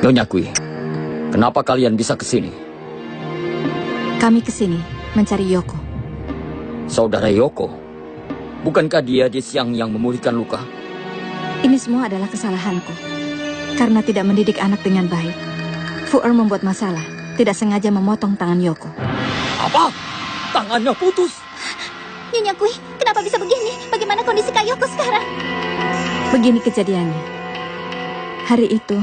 Nyonya Kui, kenapa kalian bisa ke sini? Kami ke sini mencari Yoko. Saudara Yoko? Bukankah dia di siang yang memulihkan luka? Ini semua adalah kesalahanku. Karena tidak mendidik anak dengan baik. Fuer membuat masalah, tidak sengaja memotong tangan Yoko. Apa? Tangannya putus? Nyonya Kui, kenapa bisa begini? Bagaimana kondisi Kak Yoko sekarang? Begini kejadiannya. Hari itu,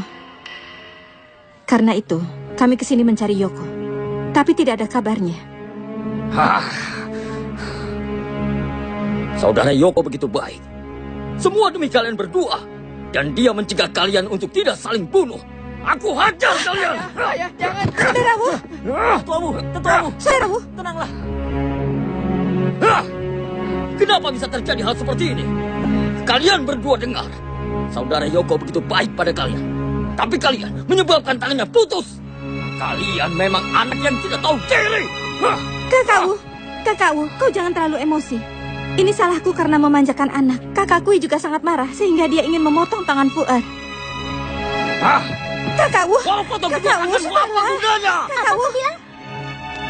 karena itu, kami ke sini mencari Yoko. Tapi tidak ada kabarnya. Hah. Saudara Yoko begitu baik. Semua demi kalian berdua. Dan dia mencegah kalian untuk tidak saling bunuh. Aku hajar kalian. Ayah, jangan. Saudaramu! Tetuamu. Saudaramu! Tenanglah. Hah! Kenapa bisa terjadi hal seperti ini? Kalian berdua dengar. Saudara Yoko begitu baik pada kalian. Tapi kalian menyebabkan tangannya putus. Kalian memang anak yang tidak tahu diri. Hah! Kakakku, kau jangan terlalu emosi. Ini salahku karena memanjakan anak. Kakakku juga sangat marah sehingga dia ingin memotong tangan Fuer. Hah? Kakakku, Walau potong kedua tangan, apa gunanya? Kakakku bilang,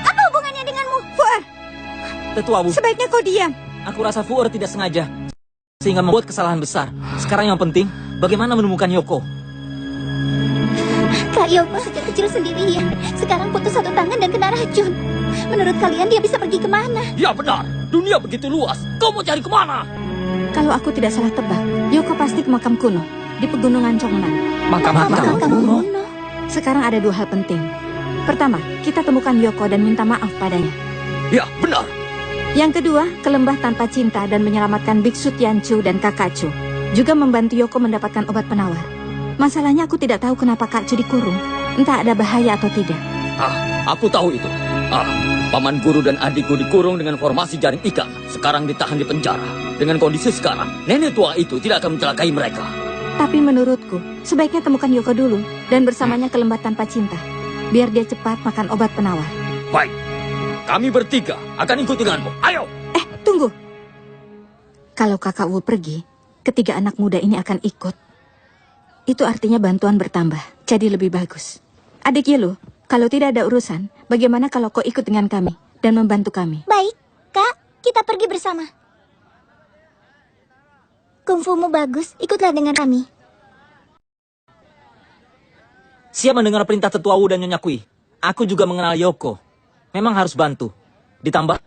apa hubungannya denganmu? Fuer, Tetuamu, sebaiknya kau diam. aku rasa Fuer tidak sengaja. Sehingga membuat kesalahan besar. Sekarang yang penting, bagaimana menemukan Yoko? Kak Yoko sejak kecil sendirian. Sekarang putus satu tangan dan kena racun. Menurut kalian dia bisa pergi kemana? Ya benar, dunia begitu luas. Kau mau cari kemana? Kalau aku tidak salah tebak, Yoko pasti ke makam kuno di pegunungan Chongnan. Makam kuno. Sekarang ada dua hal penting. Pertama, kita temukan Yoko dan minta maaf padanya. Ya benar. Yang kedua, ke lembah tanpa cinta dan menyelamatkan Biksu Tianchu dan Kakak Chu. Juga membantu Yoko mendapatkan obat penawar. Masalahnya aku tidak tahu kenapa Kak Chu dikurung. Entah ada bahaya atau tidak. Aku tahu itu. Paman guru dan adikku dikurung dengan formasi jaring ikan. Sekarang ditahan di penjara. Dengan kondisi sekarang, nenek tua itu tidak akan mencelakai mereka. Tapi menurutku, sebaiknya temukan Yoko dulu dan bersamanya ke lembah tanpa cinta. Biar dia cepat makan obat penawar. Baik, kami bertiga akan ikut denganmu. Ayo! Tunggu. Kalau Kakak Wu pergi, ketiga anak muda ini akan ikut. Itu artinya bantuan bertambah, jadi lebih bagus. Adik Yelu, kalau tidak ada urusan, bagaimana kalau kau ikut dengan kami dan membantu kami? Baik, Kak, kita pergi bersama. Kungfumu bagus, ikutlah dengan kami. Siap mendengar perintah Tetua Wu dan Nyonya Kui. Aku juga mengenal Yoko. Memang harus bantu. Ditambah,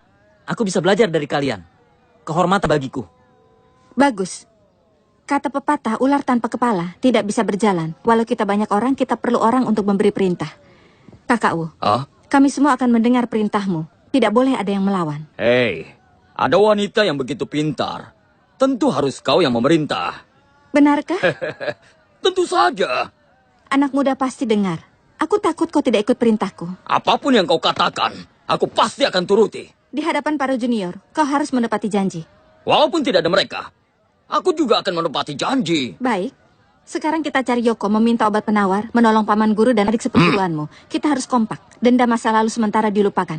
aku bisa belajar dari kalian. Kehormatan bagiku. Bagus. Kata pepatah, ular tanpa kepala tidak bisa berjalan. Walau kita banyak orang, kita perlu orang untuk memberi perintah. Kakak Wu, kami semua akan mendengar perintahmu. Tidak boleh ada yang melawan. Hei, ada wanita yang begitu pintar. Tentu harus kau yang memerintah. Benarkah? Tentu saja. Anak muda pasti dengar. Aku takut kau tidak ikut perintahku. Apapun yang kau katakan, aku pasti akan turuti. Di hadapan para junior, kau harus menepati janji. Walaupun tidak ada mereka, aku juga akan menepati janji. Baik. Sekarang kita cari Yoko, meminta obat penawar, menolong paman guru dan adik seperguruanmu. Kita harus kompak. Denda masa lalu sementara dilupakan.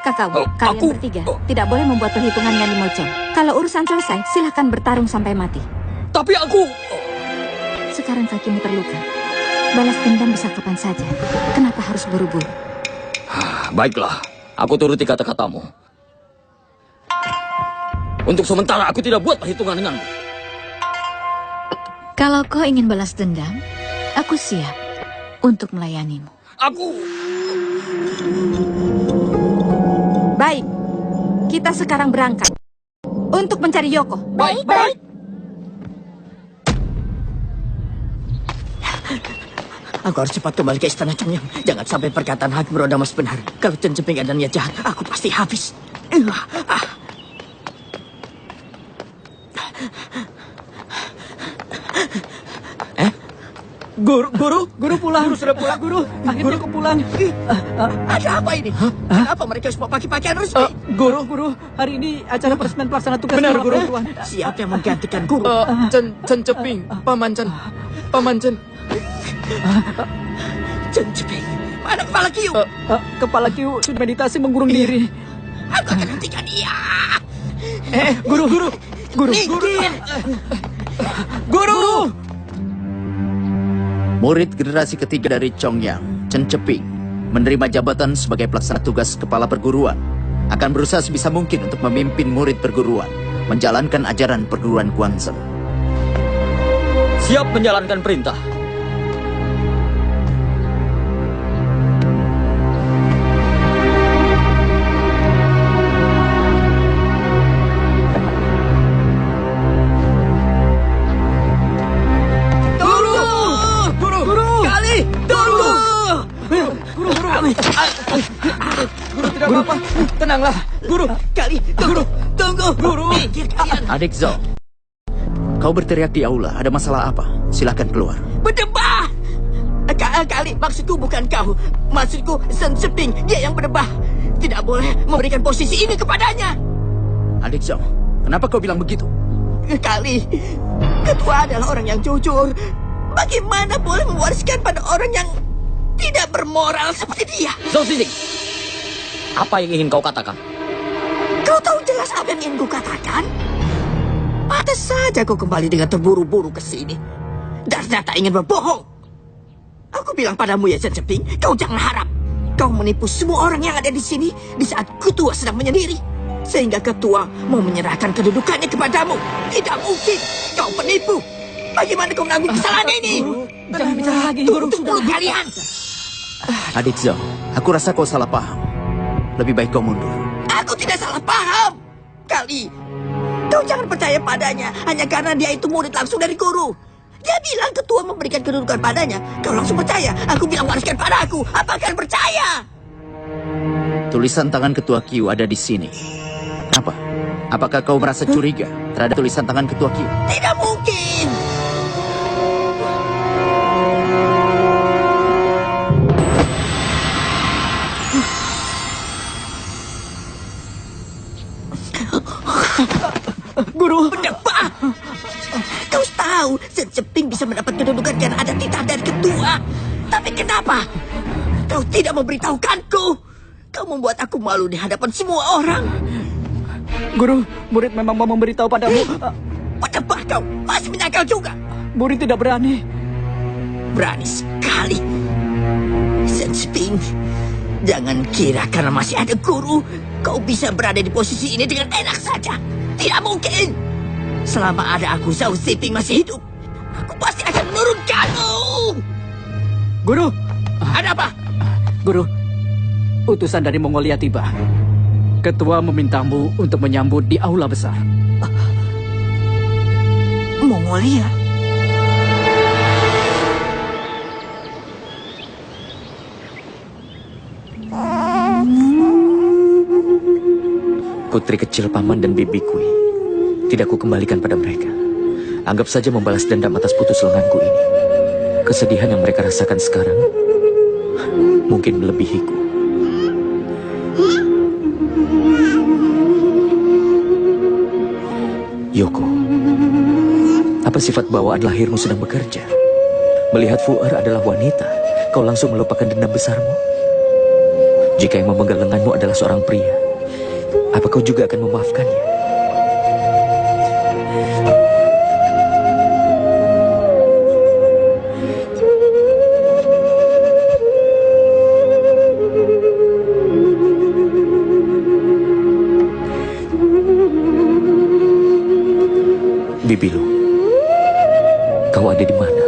Kakak Wu, kalian bertiga tidak boleh membuat perhitungan dengan Limocong. Kalau urusan selesai, silahkan bertarung sampai mati. Tapi aku... Sekarang kakimu terluka. Balas dendam bisa kapan saja. Kenapa harus buru-buru? Baiklah, aku turuti kata-katamu. Untuk sementara aku tidak buat perhitungan denganmu. Kalau kau ingin balas dendam, aku siap untuk melayanimu. Baik, kita sekarang berangkat untuk mencari Yoko. Baik. Aku harus cepat kembali ke istana Chongyang. Jangan sampai perkataan Hakim Rodamas benar. Kalau Chen Ceping ada niat jahat, aku pasti habis. Guru pulang. Guru sudah pulang, guru. Akhirnya aku pulang. Ada apa ini? Kenapa mereka semua pakai pakaian resmi? Guru, hari ini acara peresmian pelaksana tugas. Benar, Guru. guru. Siapa yang menggantikan guru? Chen Ceping, Paman Chen. Chen Ceping, mana kepala Kiu? Kepala Kiu sudah meditasi mengurung diri. Aku akan hentikan dia. Guru. Minggir. Guru. Murid generasi ketiga dari Chongyang, Chen Ceping, menerima jabatan sebagai pelaksana tugas kepala perguruan. Akan berusaha sebisa mungkin untuk memimpin murid perguruan, menjalankan ajaran perguruan Guanzhen. Siap menjalankan perintah. Guru, tenanglah. Guru, kali, guru, tunggu. Guru, minggir kalian. Adik Zhou, kau berteriak di aula. Ada masalah apa? Silakan keluar. Berdebah. Kali, maksudku bukan kau. Maksudku Chen Ceping, dia yang berdebah. Tidak boleh memberikan posisi ini kepadanya. Adik Zhou, kenapa kau bilang begitu? Kali, ketua adalah orang yang jujur. Bagaimana boleh mewariskan pada orang yang tidak bermoral seperti dia? Zhou Xijing, apa yang ingin kau katakan? Kau tahu jelas apa yang ingin ku katakan? Pantas saja kau kembali dengan terburu-buru ke sini. Dan ternyata ingin berbohong. Aku bilang padamu ya Chen Ceping, kau jangan harap kau menipu semua orang yang ada di sini di saat ketua sedang menyendiri. Sehingga ketua mau menyerahkan kedudukannya kepadamu. Tidak mungkin, kau penipu. Bagaimana kau menanggung kesalahan ini? Jangan bicara lagi, Guru. Tutup mulut kalian. Adik Zhou, aku rasa kau salah paham. Lebih baik kau mundur. Aku tidak salah paham. Kali, kau jangan percaya padanya hanya karena dia itu murid langsung dari guru. Dia bilang ketua memberikan kedudukan padanya. Kau langsung percaya. Aku bilang wariskan padaku. Apa kalian percaya? Tulisan tangan ketua Qiu ada di sini. Apa? Apakah kau merasa curiga terhadap tulisan tangan ketua Qiu? Tidak mungkin. Guru, Berdebah. Kau tahu Chen Ceping bisa mendapat kedudukan karena ada titah dari ketua. Tapi kenapa kau tidak memberitahukanku? Kau membuat aku malu di hadapan semua orang. Guru, murid memang mau memberitahu padamu. Berdebah kau, masih menyangkal juga. Murid tidak berani. Berani sekali. Chen Ceping, jangan kira karena masih ada guru, kau bisa berada di posisi ini dengan enak saja. Tidak mungkin. Selama ada aku, Zhou Xiping masih hidup, aku pasti akan menurunkanmu. Guru, Ada apa? Guru, utusan dari Mongolia tiba. Ketua memintamu untuk menyambut di aula besar. Mongolia? Putri kecil paman dan bibi Kui tidak ku kembalikan pada mereka. Anggap saja membalas dendam atas putus lenganku ini. Kesedihan yang mereka rasakan sekarang mungkin melebihiku. Yoko, apa sifat bawaan lahirmu sedang bekerja? Melihat Fuer adalah wanita, kau langsung melupakan dendam besarmu? Jika yang memegang lenganmu adalah seorang pria, apa kau juga akan memaafkannya? Bibilu, kau ada di mana?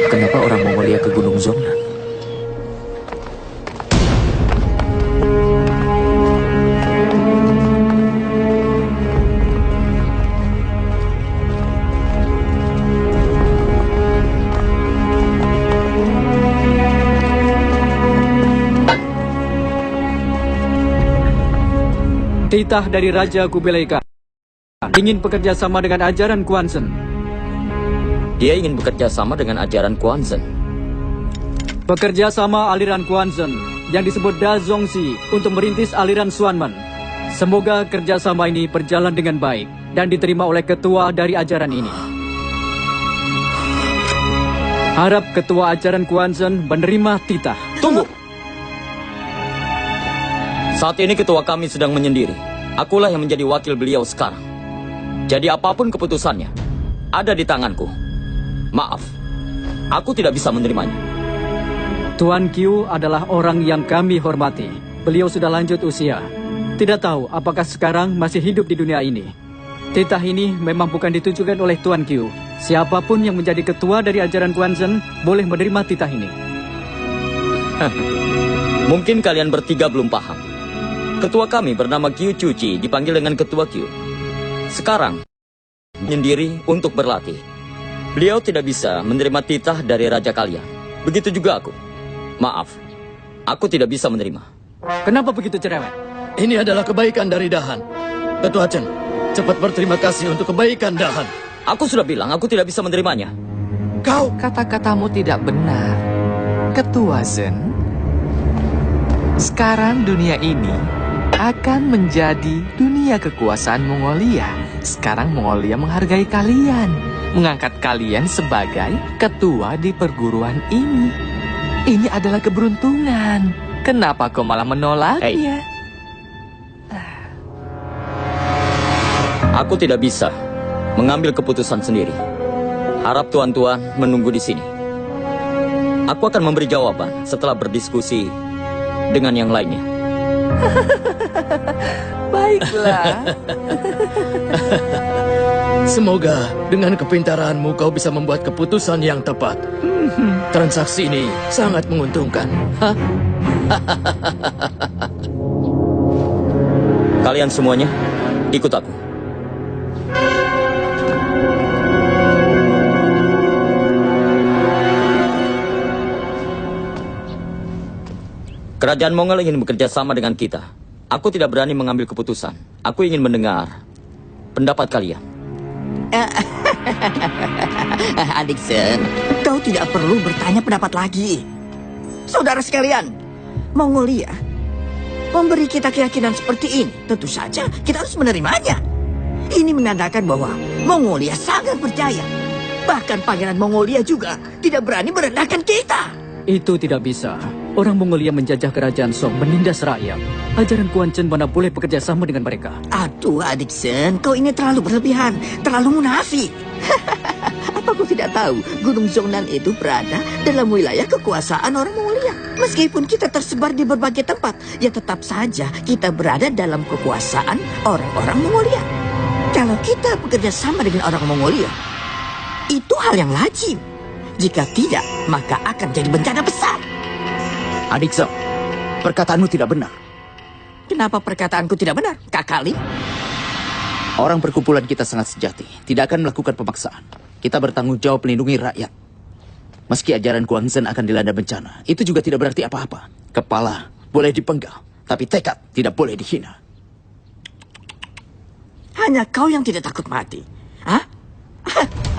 Kenapa orang Mongolia ke Gunung Zongnan? Titah dari Raja Kubilai Khan ingin bekerja sama dengan ajaran Guanzhen. Dia ingin bekerja sama dengan ajaran Guanzhen. Bekerja sama aliran Guanzhen yang disebut Da Zongxi untuk merintis aliran Xuanmen. Semoga kerjasama ini berjalan dengan baik dan diterima oleh ketua dari ajaran ini. Harap ketua ajaran Kuanzhen menerima titah. Tunggu. Saat ini ketua kami sedang menyendiri. Akulah yang menjadi wakil beliau sekarang. Jadi apapun keputusannya, ada di tanganku. Maaf, aku tidak bisa menerimanya. Tuan Qiu adalah orang yang kami hormati. Beliau sudah lanjut usia. Tidak tahu apakah sekarang masih hidup di dunia ini. Titah ini memang bukan ditujukan oleh Tuan Qiu. Siapapun yang menjadi ketua dari ajaran Kuanzhen boleh menerima titah ini. Mungkin kalian bertiga belum paham. Ketua kami bernama Qiu Chuchi, dipanggil dengan Ketua Qiu. Sekarang, menyendiri untuk berlatih. Beliau tidak bisa menerima titah dari raja kalian. Begitu juga aku. Maaf, aku tidak bisa menerima. Kenapa begitu cerewet? Ini adalah kebaikan dari Dahan. Ketua Chen, cepat berterima kasih untuk kebaikan Dahan. Aku sudah bilang aku tidak bisa menerimanya. Kau... Kata-katamu tidak benar, Ketua Zhen. Sekarang dunia ini akan menjadi dunia kekuasaan Mongolia. Sekarang Mongolia menghargai kalian, mengangkat kalian sebagai ketua di perguruan ini. Ini adalah keberuntungan. Kenapa kau malah menolaknya? Aku tidak bisa mengambil keputusan sendiri. Harap tuan-tuan menunggu di sini. Aku akan memberi jawaban setelah berdiskusi dengan yang lainnya. Baiklah. Semoga dengan kepintaranmu kau bisa membuat keputusan yang tepat. Transaksi ini sangat menguntungkan. Kalian semuanya, ikut aku. Kerajaan Mongol ingin bekerja sama dengan kita. Aku tidak berani mengambil keputusan. Aku ingin mendengar pendapat kalian. Adiksen, kau tidak perlu bertanya pendapat lagi. Saudara sekalian, Mongolia memberi kita keyakinan seperti ini. Tentu saja kita harus menerimanya. Ini menandakan bahwa Mongolia sangat percaya. Bahkan Pangeran Mongolia juga tidak berani merendahkan kita. Itu tidak bisa. Orang Mongolia menjajah kerajaan Song, menindas rakyat. Ajaran Kuanzhen mana boleh bekerja sama dengan mereka. Aduh, Adiksen, kau ini terlalu berlebihan, terlalu munafik. Apa kau tidak tahu Gunung Zhongnan itu berada dalam wilayah kekuasaan orang Mongolia? Meskipun kita tersebar di berbagai tempat, ya tetap saja kita berada dalam kekuasaan orang-orang Mongolia. Kalau kita bekerja sama dengan orang Mongolia, itu hal yang lazim. Jika tidak, maka akan jadi bencana besar. Adik Zhao, perkataanmu tidak benar. Kenapa perkataanku tidak benar, Kakak Li? Orang perkumpulan kita sangat sejati, tidak akan melakukan pemaksaan. Kita bertanggung jawab melindungi rakyat. Meski ajaran Kuanzhen akan dilanda bencana, itu juga tidak berarti apa-apa. Kepala boleh dipenggal, tapi tekad tidak boleh dihina. Hanya kau yang tidak takut mati. Hah?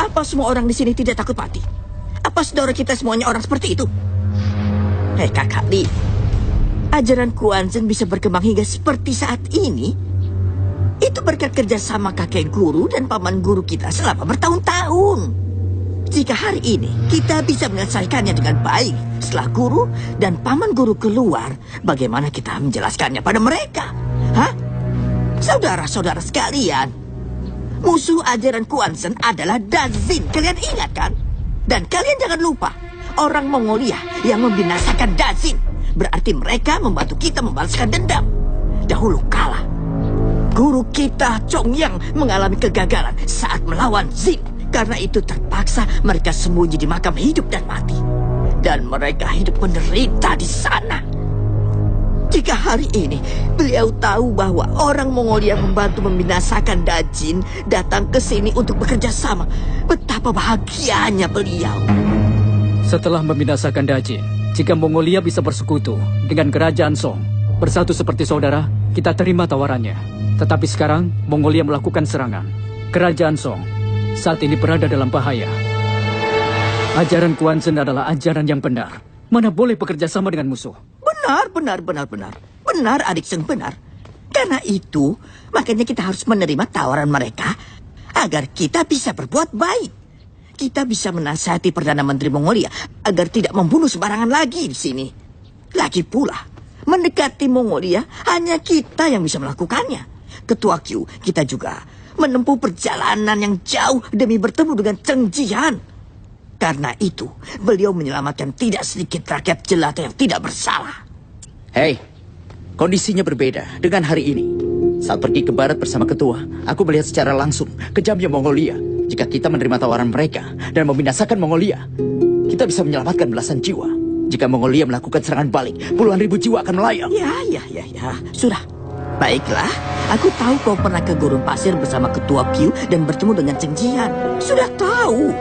Apa semua orang di sini tidak takut mati? Apa saudara kita semuanya orang seperti itu? Hei Kakak Li, ajaran Kuanzhen bisa berkembang hingga seperti saat ini. Itu berkat kerjasama kakek guru dan paman guru kita selama bertahun-tahun. Jika hari ini kita bisa menyelesaikannya dengan baik, setelah guru dan paman guru keluar, bagaimana kita menjelaskannya pada mereka? Hah? Saudara-saudara sekalian, musuh ajaran Kuanzhen adalah Dazin. Kalian ingat kan? Dan kalian jangan lupa, orang Mongolia yang membinasakan Dazin berarti mereka membantu kita membalaskan dendam. Dahulu kala, guru kita Chongyang mengalami kegagalan saat melawan Zin. Karena itu terpaksa mereka sembunyi di makam hidup dan mati. Dan mereka hidup menderita di sana. Jika hari ini beliau tahu bahwa orang Mongolia membantu membinasakan Dazin datang ke sini untuk bekerja sama, betapa bahagianya beliau. Setelah membinasakan Dazin, jika Mongolia bisa bersekutu dengan kerajaan Song, bersatu seperti saudara, kita terima tawarannya. Tetapi sekarang Mongolia melakukan serangan. Kerajaan Song saat ini berada dalam bahaya. Ajaran Kuanzhen adalah ajaran yang benar. Mana boleh bekerja sama dengan musuh. Benar, Adiksen, benar. Karena itu, makanya kita harus menerima tawaran mereka agar kita bisa berbuat baik. kita bisa menasihati Perdana Menteri Mongolia agar tidak membunuh sembarangan lagi di sini. Lagi pula, mendekati Mongolia hanya kita yang bisa melakukannya. Ketua Q, kita juga menempuh perjalanan yang jauh demi bertemu dengan Cheng Jian. Karena itu, beliau menyelamatkan tidak sedikit rakyat jelata yang tidak bersalah. Hei, kondisinya berbeda dengan hari ini. Saat pergi ke barat bersama ketua, aku melihat secara langsung kejamnya Mongolia. Jika kita menerima tawaran mereka dan membinasakan Mongolia, kita bisa menyelamatkan belasan jiwa. Jika Mongolia melakukan serangan balik, puluhan ribu jiwa akan melayang. Ya. Sudah. Baiklah, aku tahu kau pernah ke gurun pasir bersama ketua Q dan bertemu dengan Cheng Jian. Sudah tahu.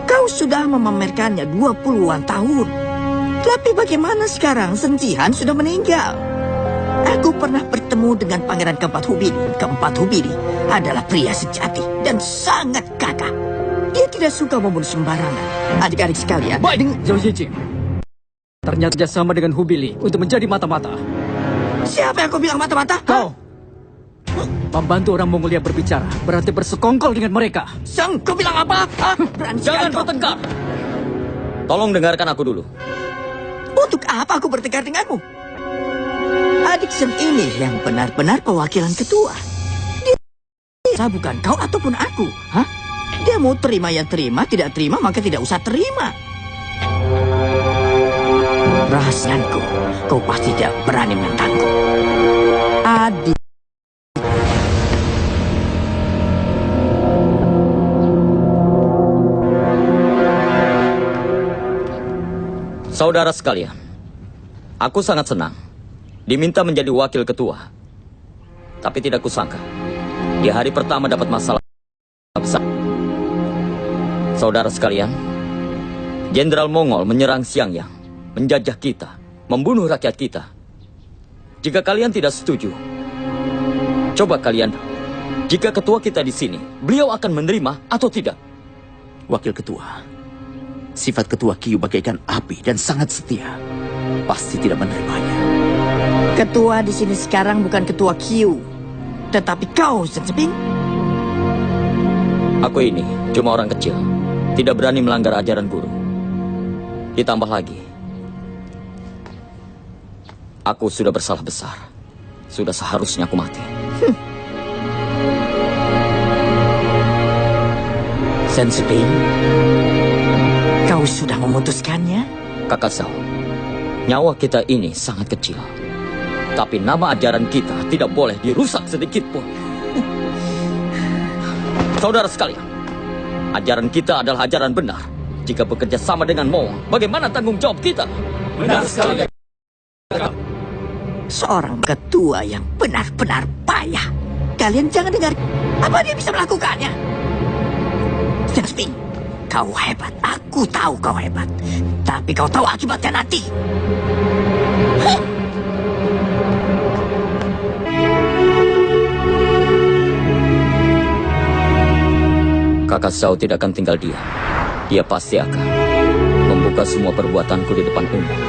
Kau sudah memamerkannya 20-an tahun. Tapi bagaimana sekarang Cheng Jian sudah meninggal? Aku pernah bertemu dengan Pangeran Keempat Hubiri. Keempat Hubiri adalah pria sejati dan sangat gagah. Dia tidak suka membunuh sembarangan. Adik-adik sekalian. Baik, Zhou Yijing. Ternyata kerjasama dengan Hubili untuk menjadi mata-mata. Siapa yang kau bilang mata-mata? Kau membantu orang Mongolia berbicara, berarti bersekongkol dengan mereka. Seng, kau bilang apa? Berani Jangan bertengkar. Tolong dengarkan aku dulu. Untuk apa aku bertengkar denganmu? Adik Seng ini yang benar-benar perwakilan ketua. Dia bukan kau ataupun aku. Hah? Dia mau terima ya terima, tidak terima maka tidak usah terima. Rahasianku, kau pasti tidak berani menentangku. Adik. Saudara sekalian, aku sangat senang diminta menjadi wakil ketua. Tapi tidak kusangka, di hari pertama dapat masalah besar. Saudara sekalian, Jenderal Mongol menyerang Xiangyang, menjajah kita, membunuh rakyat kita. Jika kalian tidak setuju, coba kalian, jika ketua kita di sini, beliau akan menerima atau tidak? Wakil ketua, sifat ketua Q bagaikan api dan sangat setia. Pasti tidak menerimanya. Ketua di sini sekarang bukan ketua Q, tetapi kau, Zheng Zeping. Aku ini cuma orang kecil, tidak berani melanggar ajaran guru. Ditambah lagi, aku sudah bersalah besar. Sudah seharusnya aku mati. Zheng Zeping, kau sudah memutuskannya? Kakak Zhao, nyawa kita ini sangat kecil. Tapi nama ajaran kita tidak boleh dirusak sedikit pun. Saudara sekalian, ajaran kita adalah ajaran benar. Jika bekerja sama dengan Mongol, bagaimana tanggung jawab kita? Benar sekali. Seorang ketua yang benar-benar payah. Kalian jangan dengar apa dia bisa melakukannya. Zheng Zeping, kau hebat. Aku tahu kau hebat. Tapi kau tahu akibatnya nanti. Kakak Zhao tidak akan tinggal diam. Dia pasti akan membuka semua perbuatanku di depan umum.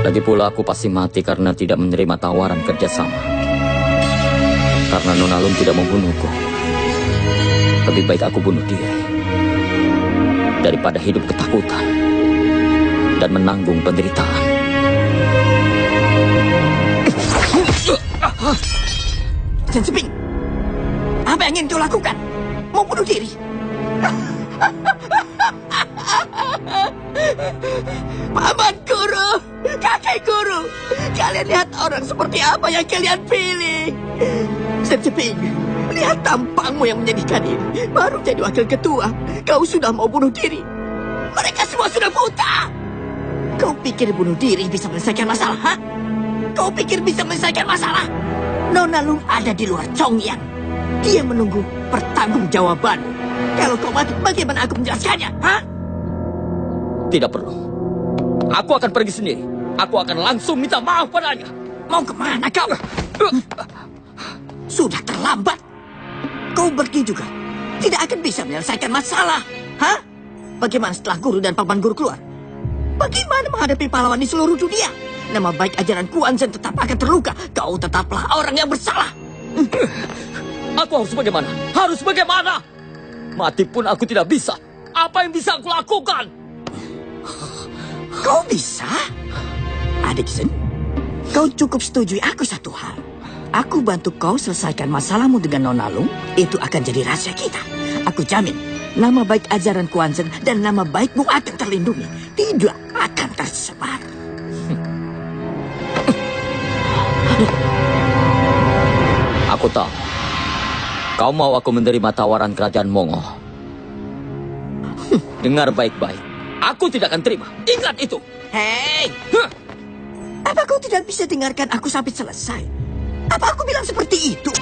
Lagi pula aku pasti mati karena tidak menerima tawaran kerjasama. Karena Nona Lun tidak membunuhku. Lebih baik aku bunuh diri daripada hidup ketakutan dan menanggung penderitaan. Zheng Zeping, apa yang ingin kau lakukan? Mau bunuh diri? Paman guru, kakek guru, kalian lihat orang seperti apa yang kalian pilih. Zheng Zeping, lihat tampangmu yang menyedihkan ini. Baru jadi wakil ketua, kau sudah mau bunuh diri. Mereka semua sudah buta. Kau pikir bunuh diri bisa menyelesaikan masalah, ha? Kau pikir bisa menyelesaikan masalah? Nona Lung ada di luar Chongyang. Dia menunggu pertanggungjawaban. Kalau kau mati, bagaimana aku menjelaskannya, ha? Tidak perlu. Aku akan pergi sendiri. Aku akan langsung minta maaf padanya. Mau kemana kau? Sudah terlambat. Kau pergi juga tidak akan bisa menyelesaikan masalah, ha? Bagaimana setelah guru dan paman guru keluar? Bagaimana menghadapi pahlawan di seluruh dunia? Nama baik ajaran Kuan-Zhen tetap akan terluka. Kau tetaplah orang yang bersalah. Aku harus bagaimana? Harus bagaimana? Mati pun aku tidak bisa. Apa yang bisa aku lakukan? Kau bisa? Adik Sen, kau cukup setujui aku satu hal. Aku bantu kau selesaikan masalahmu dengan Nona Lung, itu akan jadi rahasia kita. Aku jamin, nama baik ajaran Kuanzhen dan nama baikmu akan terlindungi. Tidak akan tersebar. Aku tahu. Kau mau aku menerima tawaran kerajaan Mongol. Dengar baik-baik. Aku tidak akan terima. Ingat itu. Hei! Apa kau tidak bisa dengarkan aku sampai selesai? Apa aku bilang seperti itu?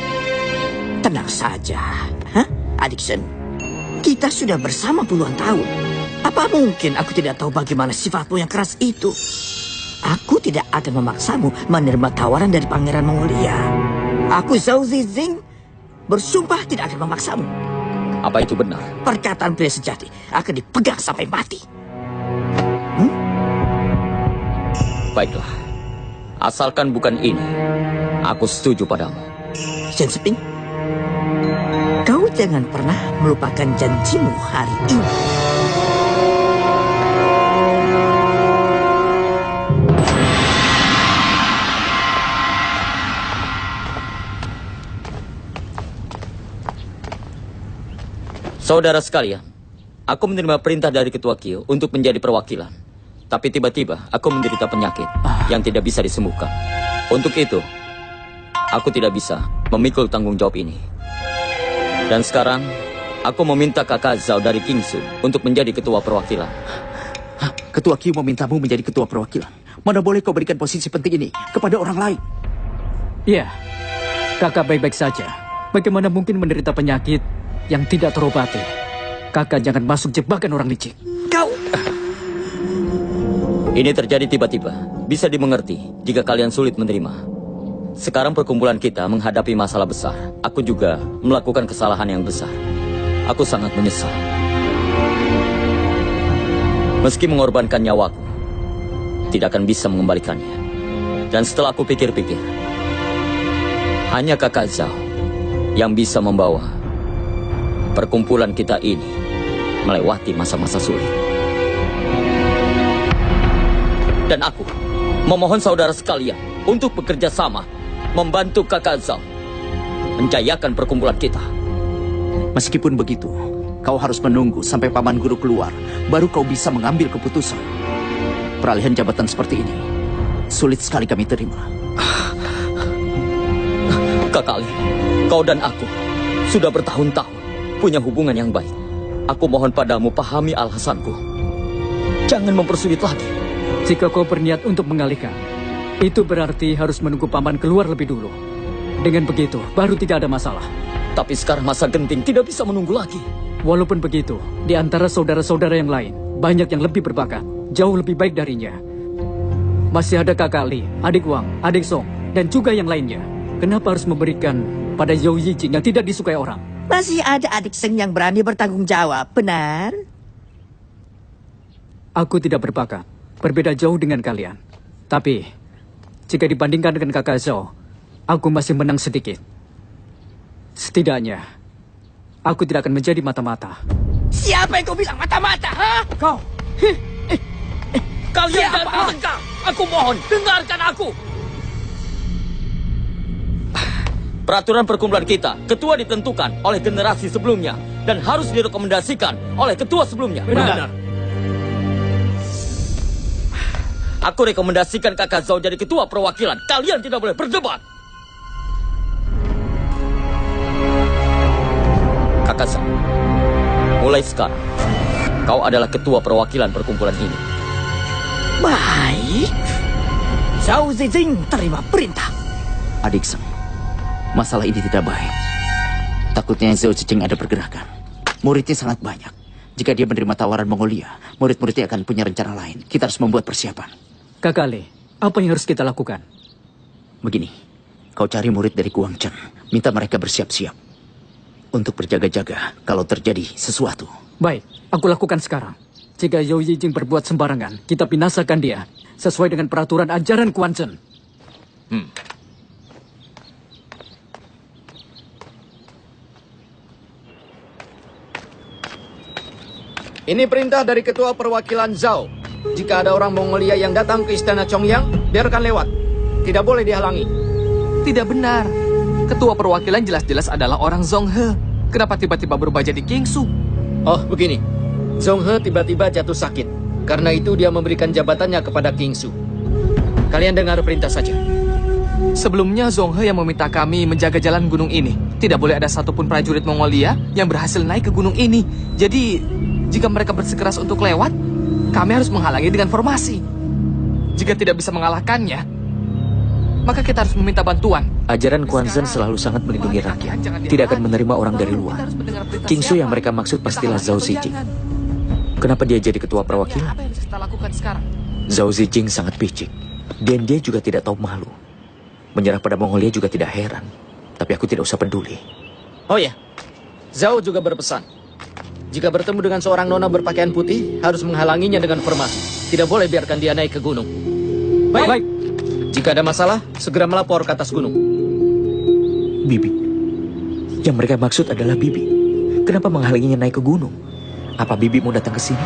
Tenang saja. Adik Sen, kita sudah bersama puluhan tahun. Apa mungkin aku tidak tahu bagaimana sifatmu yang keras itu? Aku tidak akan memaksamu menerima tawaran dari Pangeran Mongolia. Aku Zhao Zizing bersumpah tidak akan memaksamu. Apa itu benar? Perkataan pria sejati akan dipegang sampai mati. Baiklah. Asalkan bukan ini, aku setuju padamu. Shen Seping, kau jangan pernah melupakan janjimu hari ini. Saudara sekalian, aku menerima perintah dari Ketua Kyo untuk menjadi perwakilan. Tapi tiba-tiba aku menderita penyakit yang tidak bisa disembuhkan. Untuk itu, aku tidak bisa memikul tanggung jawab ini. Dan sekarang, aku meminta kakak Zhao dari Kingsu untuk menjadi ketua perwakilan. Ketua Kyo memintamu menjadi ketua perwakilan. Mana boleh kau berikan posisi penting ini kepada orang lain? Iya, kakak baik-baik saja. Bagaimana mungkin menderita penyakit yang tidak terobati? Kakak jangan masuk jebakan orang licik. Kau... Ini terjadi tiba-tiba. Bisa dimengerti jika kalian sulit menerima. Sekarang perkumpulan kita menghadapi masalah besar. Aku juga melakukan kesalahan yang besar. Aku sangat menyesal. Meski mengorbankan nyawaku, tidak akan bisa mengembalikannya. Dan setelah aku pikir-pikir, hanya kakak Zhao yang bisa membawa perkumpulan kita ini melewati masa-masa sulit. Dan aku memohon saudara sekalian untuk bekerja sama membantu kakak Zhao menjayakan perkumpulan kita. Meskipun begitu, kau harus menunggu sampai paman guru keluar, baru kau bisa mengambil keputusan. Peralihan jabatan seperti ini sulit sekali kami terima. Kakak Ali, kau dan aku sudah bertahun-tahun punya hubungan yang baik. Aku mohon padamu pahami alasanku. Jangan mempersulit lagi. Jika kau berniat untuk mengalihkan, itu berarti harus menunggu paman keluar lebih dulu. Dengan begitu, baru tidak ada masalah. Tapi sekarang masa genting tidak bisa menunggu lagi. Walaupun begitu, di antara saudara-saudara yang lain, banyak yang lebih berbakat, jauh lebih baik darinya. Masih ada kakak Li, adik Wang, adik Song, dan juga yang lainnya. Kenapa harus memberikan pada Zhao Yijing yang tidak disukai orang? Masih ada adik Seng yang berani bertanggung jawab, benar? Aku tidak berbakat. Berbeda jauh dengan kalian. Tapi, jika dibandingkan dengan kakak Zhao, aku masih menang sedikit. Setidaknya, aku tidak akan menjadi mata-mata. Siapa yang kau bilang mata-mata, ha? Kau! Kalian jangan bertengkar! Aku mohon, dengarkan aku! Peraturan perkumpulan kita, ketua ditentukan oleh generasi sebelumnya dan harus direkomendasikan oleh ketua sebelumnya. Benar. Aku rekomendasikan kakak Zhao jadi ketua perwakilan. Kalian tidak boleh berdebat. Kakak Zhao, mulai sekarang, kau adalah ketua perwakilan perkumpulan ini. Baik. Zhao Zizing terima perintah. Adik Seng, masalah ini tidak baik. Takutnya Zhao Zizing ada pergerakan. Muridnya sangat banyak. Jika dia menerima tawaran Mongolia, murid-muridnya akan punya rencana lain. Kita harus membuat persiapan. Kakak Le, apa yang harus kita lakukan? Begini, kau cari murid dari Guangzhen. Minta mereka bersiap-siap untuk berjaga-jaga kalau terjadi sesuatu. Baik, aku lakukan sekarang. Jika Zhao Yijing berbuat sembarangan, kita binasakan dia sesuai dengan peraturan ajaran Guangzhen. Ini perintah dari Ketua Perwakilan Zhao. Jika ada orang Mongolia yang datang ke Istana Chongyang, biarkan lewat. Tidak boleh dihalangi. Tidak benar. Ketua perwakilan jelas-jelas adalah orang Zhonghe. Kenapa tiba-tiba berubah jadi Kingsu? Oh, begini. Zhonghe tiba-tiba jatuh sakit. Karena itu dia memberikan jabatannya kepada Kingsu. Kalian dengar perintah saja. Sebelumnya Zhonghe yang meminta kami menjaga jalan gunung ini. Tidak boleh ada satupun prajurit Mongolia yang berhasil naik ke gunung ini. Jadi, jika mereka bersikeras untuk lewat, kami harus menghalangi dengan formasi. Jika tidak bisa mengalahkannya, maka kita harus meminta bantuan. Ajaran Kwanzan selalu sangat melindungi rakyat. Tidak akan menerima orang dari luar. Kingsu yang mereka maksud pastilah Zhao Zijing. Kenapa dia jadi ketua perwakilan? Apa yang harus kita lakukan sekarang? Zhao Zijing sangat picik. Dan dia juga tidak tahu malu. Menyerah pada Mongolia juga tidak heran. Tapi aku tidak usah peduli. Oh ya, Zhao juga berpesan. Jika bertemu dengan seorang nona berpakaian putih, harus menghalanginya dengan formasi. Tidak boleh biarkan dia naik ke gunung. Baik. Jika ada masalah, segera melapor ke atas gunung. Bibi. Yang mereka maksud adalah Bibi. Kenapa menghalanginya naik ke gunung? Apa Bibi mau datang ke sini?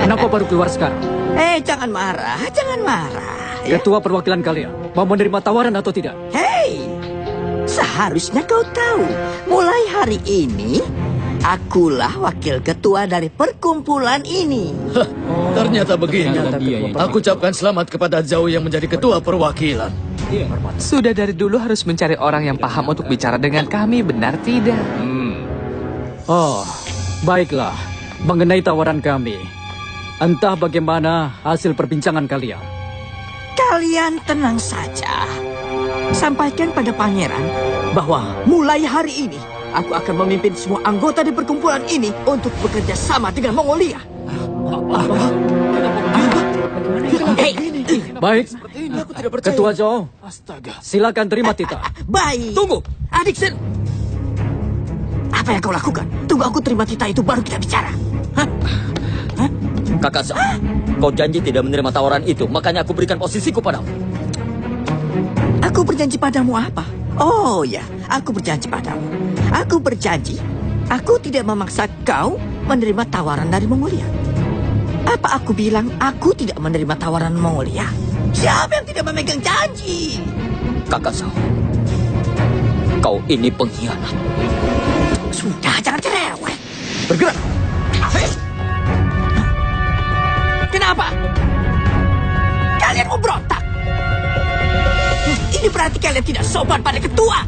Kenapa baru keluar sekarang? Jangan marah, jangan marah. Ya. Ketua perwakilan kalian, mau menerima tawaran atau tidak? Hei, seharusnya kau tahu, mulai hari ini, akulah wakil ketua dari perkumpulan ini. Ternyata begini. Aku ucapkan selamat kepada Zhao yang menjadi ketua perwakilan. Sudah dari dulu harus mencari orang yang paham untuk bicara dengan kami, benar tidak? Oh, baiklah. Mengenai tawaran kami, entah bagaimana hasil perbincangan kalian. Kalian tenang saja. Sampaikan pada pangeran bahwa mulai hari ini aku akan memimpin semua anggota di perkumpulan ini untuk bekerja sama dengan Mongolia. Baik, Ketua Zhao, silakan terima titah. Baik. Tunggu. Adik Sen. Apa yang kau lakukan? Tunggu aku terima titah itu baru kita bicara. Kakak Zhao, kau janji tidak menerima tawaran itu, makanya aku berikan posisiku padamu. Aku berjanji padamu apa? Oh ya, aku berjanji padamu. Aku berjanji, aku tidak memaksa kau menerima tawaran dari Mongolia. Apa aku bilang aku tidak menerima tawaran Mongolia? Siapa yang tidak memegang janji? Kakak Zhao, kau ini pengkhianat. Sudah, jangan cerewet. Bergerak. Kenapa? Kalian mau berontak? Ini berarti kalian tidak sopan pada ketua.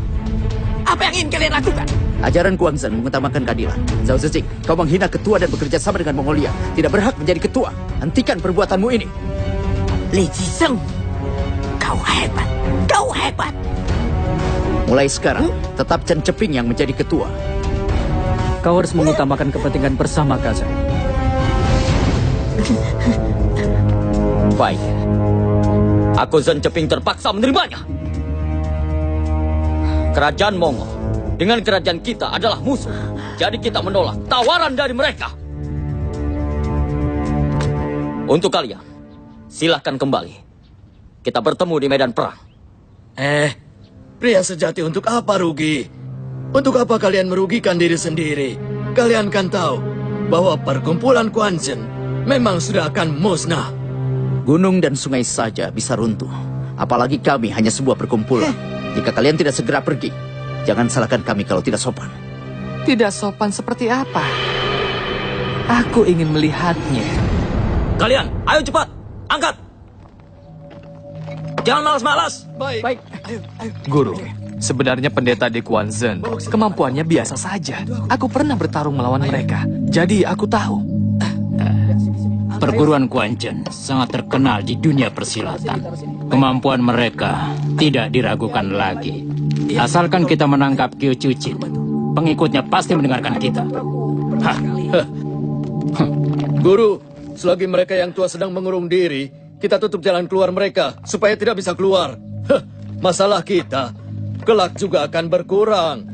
Apa yang ingin kalian lakukan? Ajaran Kwanzan mengutamakan keadilan. Zhao Zijing, kau menghina ketua dan bekerja sama dengan Mongolia. Tidak berhak menjadi ketua. Hentikan perbuatanmu ini. Li Jizeng, kau hebat. Kau hebat. Mulai sekarang, tetap Chen Ceping yang menjadi ketua. Kau harus mengutamakan kepentingan bersama, Kazan. Baik. Aku Zhen Ceping terpaksa menerimanya. Kerajaan Mongol dengan kerajaan kita adalah musuh. Jadi kita menolak tawaran dari mereka. Untuk kalian, silahkan kembali. Kita bertemu di medan perang. Pria sejati untuk apa rugi? Untuk apa kalian merugikan diri sendiri? Kalian kan tahu bahwa perkumpulan Kwanzan memang sudah akan musnah. Gunung dan sungai saja bisa runtuh. Apalagi kami hanya sebuah perkumpulan. Jika kalian tidak segera pergi, jangan salahkan kami kalau tidak sopan. Tidak sopan seperti apa? Aku ingin melihatnya. Kalian, ayo cepat, angkat. Jangan malas-malas. Baik. Guru, sebenarnya pendeta di Kwanzan kemampuannya biasa saja. Aku pernah bertarung melawan mereka, jadi aku tahu. Perguruan Kwanzan sangat terkenal di dunia persilatan. Kemampuan mereka tidak diragukan lagi. Asalkan kita menangkap Kyo Chuchin, pengikutnya pasti mendengarkan kita. Guru, selagi mereka yang tua sedang mengurung diri, kita tutup jalan keluar mereka supaya tidak bisa keluar. Masalah kita kelak juga akan berkurang.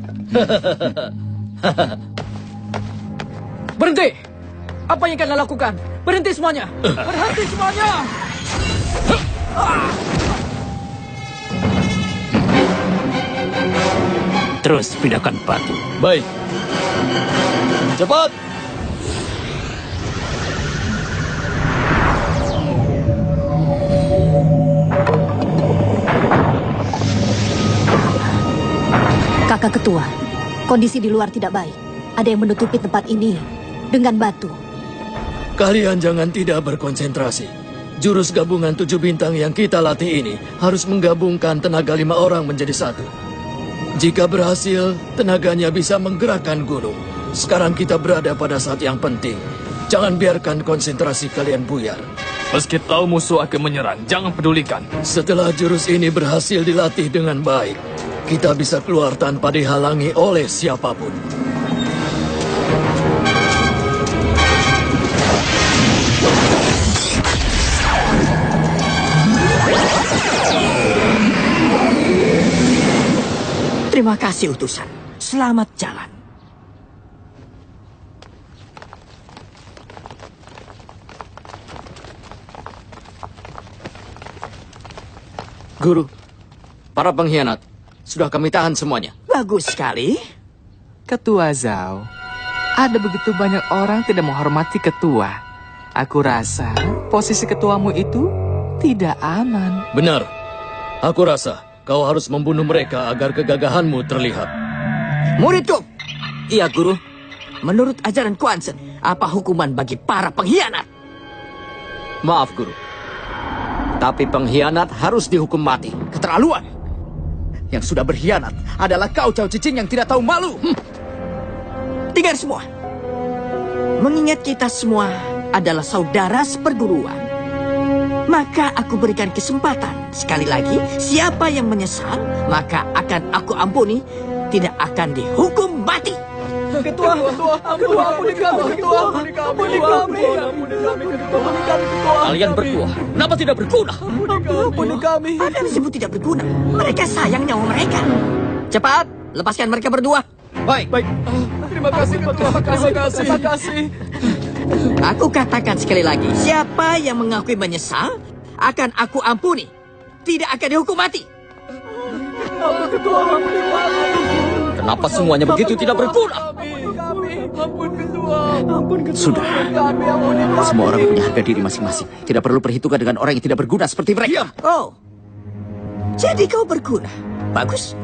Berhenti! Apa yang kalian lakukan? Berhenti semuanya! Berhenti semuanya! Terus pindahkan batu. Baik. Cepat. Kakak Ketua, kondisi di luar tidak baik. Ada yang menutupi tempat ini dengan batu. Kalian jangan tidak berkonsentrasi. Jurus gabungan 7 bintang yang kita latih ini harus menggabungkan tenaga 5 orang menjadi satu. Jika berhasil, tenaganya bisa menggerakkan gunung. Sekarang kita berada pada saat yang penting. Jangan biarkan konsentrasi kalian buyar. Meski tahu musuh akan menyerang, jangan pedulikan. Setelah jurus ini berhasil dilatih dengan baik, kita bisa keluar tanpa dihalangi oleh siapapun. Terima kasih utusan. Selamat jalan. Guru, para pengkhianat, sudah kami tahan semuanya. Bagus sekali. Ketua Zhao, ada begitu banyak orang tidak menghormati ketua. Aku rasa posisi ketuamu itu tidak aman. Benar. Aku rasa kau harus membunuh mereka agar kegagahanmu terlihat. Muridku, Iya, Guru. menurut ajaran Quan Shen, apa hukuman bagi para pengkhianat? Maaf, Guru. Tapi pengkhianat harus dihukum mati. Keterlaluan. Yang sudah berkhianat adalah kau, Cao Cicing, yang tidak tahu malu. Dengar semua. Mengingat kita semua adalah saudara seperguruan, maka aku berikan kesempatan. Sekali lagi, siapa yang menyesal, maka akan aku ampuni, tidak akan dihukum mati. Ketua, ampuni kami, ampuni kami. Kalian berdua, kenapa tidak berguna? Ampuni kami. Apa yang disebut tidak berguna? Mereka sayang nyawa mereka. Cepat, lepaskan mereka berdua. Baik. Terima kasih, Ketua. Terima kasih. Aku katakan sekali lagi, siapa yang mengakui menyesal, akan aku ampuni. Tidak akan dihukum mati. Kenapa semuanya begitu tidak berguna? Sudah. Semua orang punya harga diri masing-masing. Tidak perlu perhitungan dengan orang yang tidak berguna seperti mereka. Oh, jadi kau berguna. Bagus.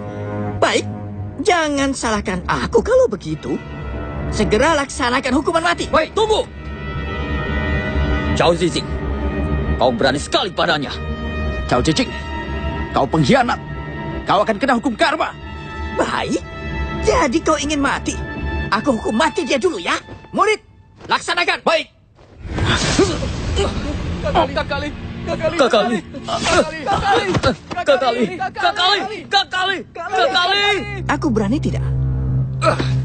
Baik, jangan salahkan aku kalau begitu. Segera laksanakan hukuman mati. Baik, tunggu! Cao Zizing, kau berani sekali padanya. Cao Cicing, kau pengkhianat. Kau akan kena hukum karma. Baik, jadi kau ingin mati. Aku hukum mati dia dulu ya. Murid, laksanakan. Baik. Kakali. Aku berani tidak?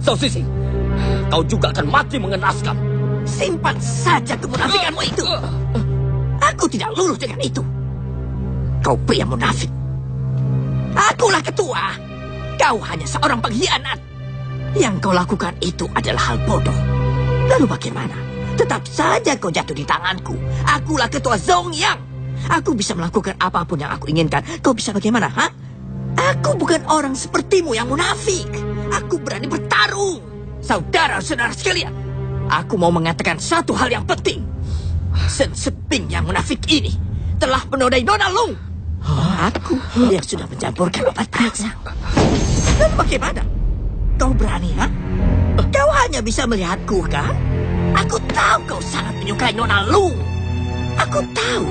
Cao Zizing, kau juga akan mati mengenaskan. Simpan saja kemunafikanmu itu. Aku tidak luluh dengan itu. Kau pria munafik. Akulah ketua. Kau hanya seorang pengkhianat. Yang kau lakukan itu adalah hal bodoh. Lalu bagaimana? Tetap saja kau jatuh di tanganku. Akulah ketua Zongyang. Aku bisa melakukan apapun yang aku inginkan. Kau bisa bagaimana, ha? Aku bukan orang sepertimu yang munafik. Aku berani bertarung. Saudara-saudara sekalian, aku mau mengatakan satu hal yang penting. Shen Seping yang munafik ini telah menodai Nona Long. Aku yang sudah mencampurkan obat perangsang. Lalu bagaimana? Kau berani, ha? Kau hanya bisa melihatku, kan? Aku tahu kau sangat menyukai Nona Long. Aku tahu,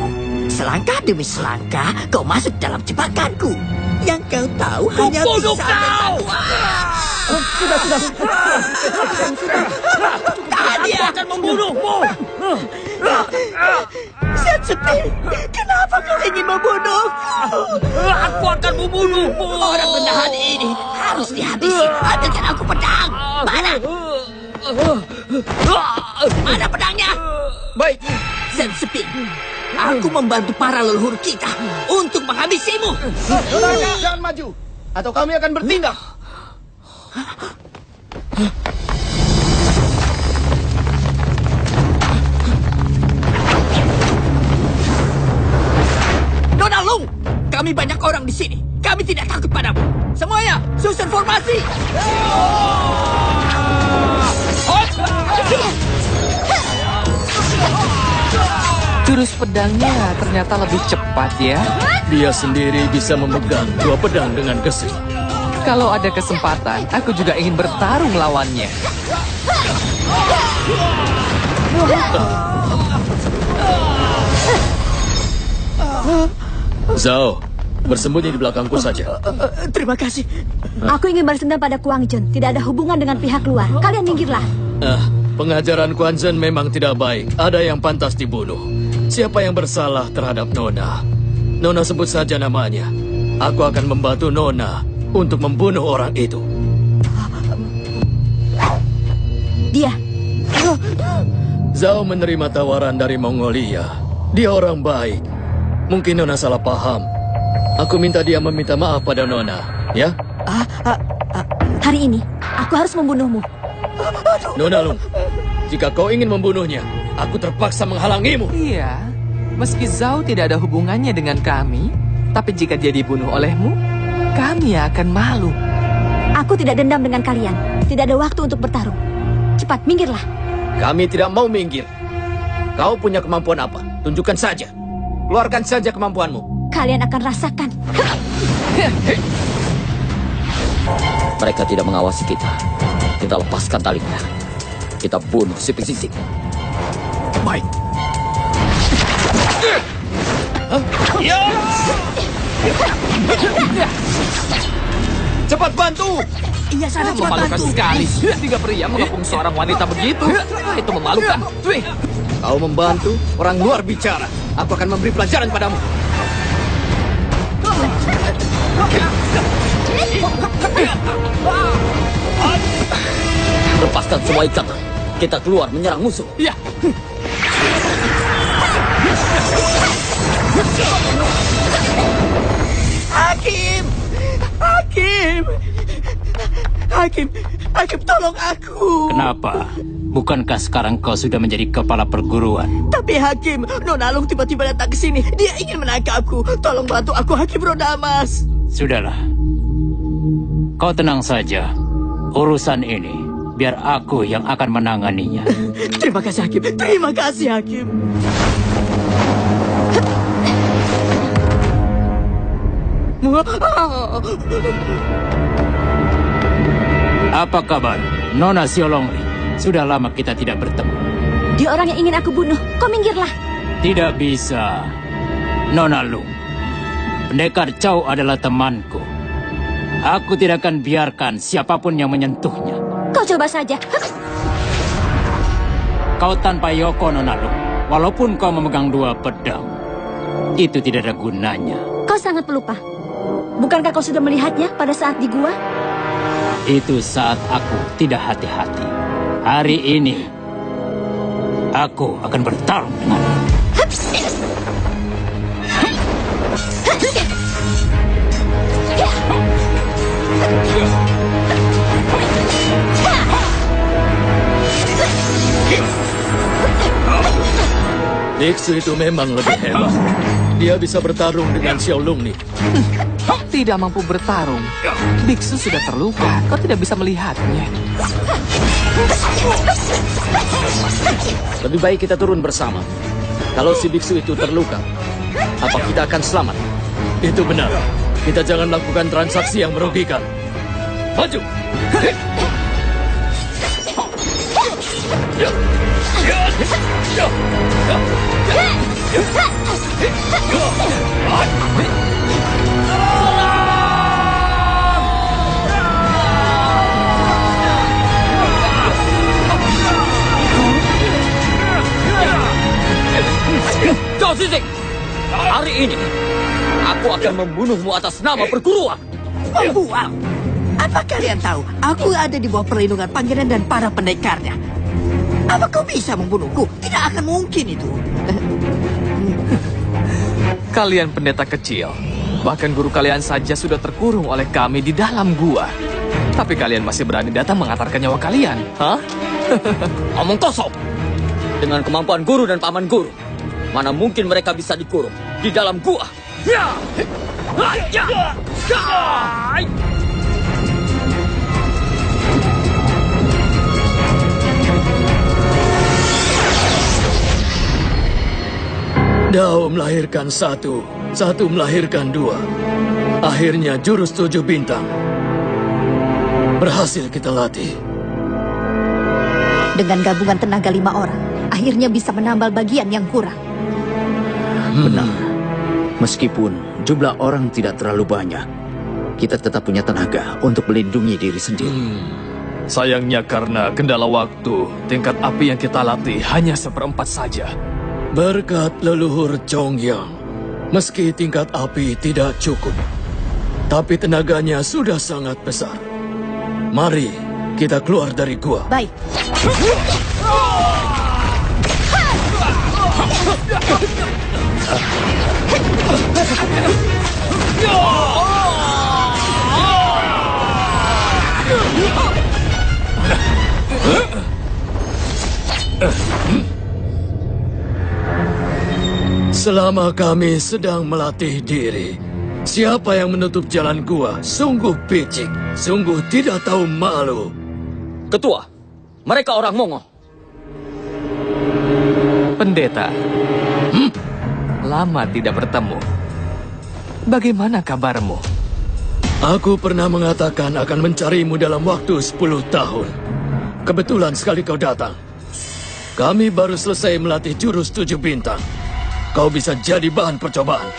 selangkah demi selangkah kau masuk dalam jebakanku. Yang kau tahu hanya Membunuh bisa kau! Sudah. Tahan dia! Aku akan membunuhmu! Shen Seping, kenapa kau ingin membunuh? Aku akan membunuhmu! Orang penjahat ini harus dihabisi. Ambilkan aku pedang. Mana? Mana pedangnya? Baik. Shen Seping, aku membantu para leluhur kita untuk menghabisimu. Jangan maju, atau kami akan bertindak. Nona Long, kau Kami banyak orang di sini. Kami tidak takut padamu. Semuanya, susun formasi. Jurus pedangnya ternyata lebih cepat ya. Dia sendiri bisa memegang 2 pedang dengan gesit. Kalau ada kesempatan, aku juga ingin bertarung lawannya. Zhao, bersembunyi di belakangku saja. Terima kasih. Aku ingin balas dendam pada Kuang Jen. Tidak ada hubungan dengan pihak luar. Kalian minggirlah. Pengajaran Quan Zhen memang tidak baik. Ada yang pantas dibunuh. Siapa yang bersalah terhadap Nona? Nona sebut saja namanya. Aku akan membantu Nona untuk membunuh orang itu. Dia. Zhao menerima tawaran dari Mongolia. Dia orang baik. Mungkin Nona salah paham. Aku minta dia meminta maaf pada Nona, ya? Hari ini, aku harus membunuhmu. Nona Lung, jika kau ingin membunuhnya, aku terpaksa menghalangimu. Iya, meski Zhao tidak ada hubungannya dengan kami, tapi jika dia dibunuh olehmu, kami akan malu. Aku tidak dendam dengan kalian. Tidak ada waktu untuk bertarung. Cepat, minggirlah. Kami tidak mau minggir. Kau punya kemampuan apa? Tunjukkan saja. Keluarkan saja kemampuanmu. Kalian akan rasakan. Mereka tidak mengawasi kita. Kita lepaskan talinya. Kita bunuh si Sisik. Baik. Cepat bantu! Iya, sana cepat Memalukan bantu. sekali. 3 pria mengepung seorang wanita begitu. Itu memalukan. Kau membantu orang luar bicara. Aku akan memberi pelajaran padamu. Lepaskan semua ikatan. Kita keluar menyerang musuh. Ya. Hakim! Hakim! Hakim! Hakim, tolong aku! Kenapa? Bukankah sekarang kau sudah menjadi kepala perguruan? Tapi Hakim, Nona Lung tiba-tiba datang ke sini. Dia ingin menangkapku. Tolong bantu aku, Hakim Rodamas. Sudahlah. Kau tenang saja. Urusan ini, biar aku yang akan menanganinya. Terima kasih, Hakim. Terima kasih, Hakim. Apa kabar, Nona Xiaolongli? Sudah lama kita tidak bertemu. Dia orang yang ingin aku bunuh. Kau minggirlah. Tidak bisa. Nona Lung, Pendekar Chao adalah temanku. Aku tidak akan biarkan siapapun yang menyentuhnya. Kau coba saja. Kau tanpa Yoko, Nona Lung. Walaupun kau memegang 2 pedang, itu tidak ada gunanya. Kau sangat pelupa. Bukankah kau sudah melihatnya pada saat di gua? Itu saat aku tidak hati-hati. Hari ini, aku akan bertarung denganmu. Biksu itu memang lebih hebat. Dia bisa bertarung dengan Xiaolong nih. Tidak mampu bertarung. Biksu sudah terluka. Kau tidak bisa melihatnya. Lebih baik kita turun bersama. Kalau si biksu itu terluka, apa kita akan selamat? Itu benar. Kita jangan lakukan transaksi yang merugikan. Maju! Chao Sisik! Hari ini, aku akan membunuhmu atas nama perguruan. Membuang? Apa kalian tahu? Aku ada di bawah perlindungan pangeran dan para pendekarnya. Apa kau bisa membunuhku? Tidak akan mungkin itu. Kalian pendeta kecil. Bahkan guru kalian saja sudah terkurung oleh kami di dalam gua. Tapi kalian masih berani datang mengantarkan nyawa kalian, hah? Omong kosong. Dengan kemampuan guru dan paman guru, mana mungkin mereka bisa dikurung di dalam gua? Ya! Dao melahirkan satu, satu melahirkan dua. Akhirnya jurus 7 bintang berhasil kita latih. Dengan gabungan tenaga 5 orang, akhirnya bisa menambal bagian yang kurang. Benar. Meskipun jumlah orang tidak terlalu banyak, kita tetap punya tenaga untuk melindungi diri sendiri. Sayangnya karena kendala waktu, tingkat api yang kita latih hanya 1/4 saja. Berkat leluhur Chongyang, meski tingkat api tidak cukup, tapi tenaganya sudah sangat besar. Mari kita keluar dari gua. Baik. Selama kami sedang melatih diri, siapa yang menutup jalan gua sungguh picik, sungguh tidak tahu malu. Ketua, mereka orang Mongo. Pendeta, lama tidak bertemu. Bagaimana kabarmu? Aku pernah mengatakan akan mencarimu dalam waktu 10 tahun. Kebetulan sekali kau datang. Kami baru selesai melatih jurus 7 bintang. Kau bisa jadi bahan percobaan.